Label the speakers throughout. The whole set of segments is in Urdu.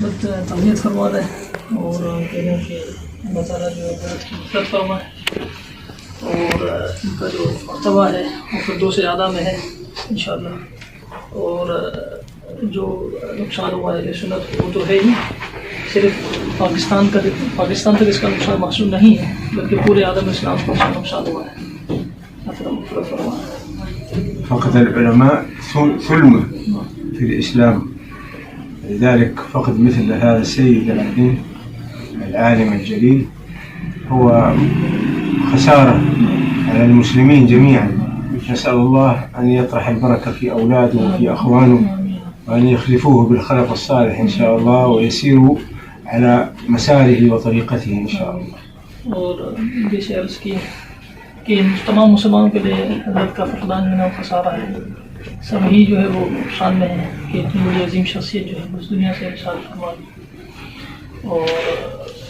Speaker 1: بہت تربیت فرما رہے ہیں اور کہہ رہے ہیں کہ اللہ تعالیٰ جو ہے بہت مدد فرمائے اور ان کا جو مرتبہ ہے وہ فردوس اعلیٰ میں ہے انشاءاللہ. اور جو نقصان ہوا ہے سنت وہ تو ہے ہی، صرف پاکستان تک اس کا نقصان محسوس نہیں ہے بلکہ پورے عالم اسلام کو اس کا نقصان ہوا ہے.
Speaker 2: فقد العلماء ثلمة في الإسلام، لذلك فقد مثل هذا السيد العظيم العالم الجليل هو خسارة على المسلمين جميعا. نسأل الله أن يطرح البركة في أولاده وفي أخوانه وأن يخلفوه بالخلق الصالح إن شاء الله ويسيروا على مساره وطريقته إن شاء الله.
Speaker 1: اور جیسے عرض کی کہ تمام مسلمانوں کے لیے حضرت کا فقدان جو ہے وہ خسارہ ہے. سب ہی جو ہے وہ نقصان میں ہے کہ اتنی بڑی عظیم شخصیت جو ہے اس دنیا سے ارسال فرما دی. اور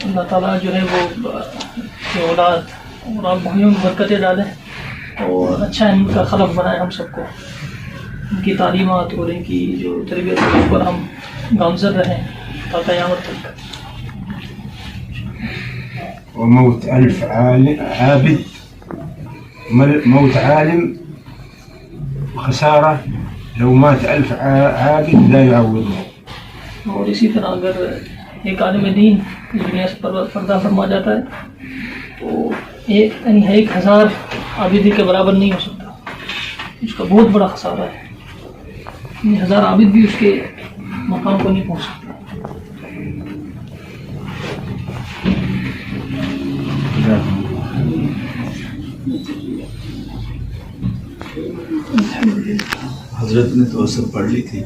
Speaker 1: اللہ تعالیٰ جو ہے وہ اولاد اور آپ بھائیوں کی برکتیں ڈالیں اور اچھا ان کا خلق بنائے ہم سب کو. ان کی تعلیمات اور ان کی جو تربیت ہے اس پر ہم گامزن رہیں تا قیامت تک.
Speaker 2: وموت ألف عابد، موت عالم خسارة، لو مات 1000 عابد لا يعوضه.
Speaker 1: اور اسی طرح اگر ایک عالم دین دنیا سے پردہ فرما جاتا ہے تو ایک 1000 عابدی کے برابر نہیں ہو سکتا. اس کا بہت بڑا خسارہ ہے. 1000 عابد بھی اس کے مقام کو نہیں پہنچ سکتا.
Speaker 3: حضرت نے تو اثر پڑھ لی تھی.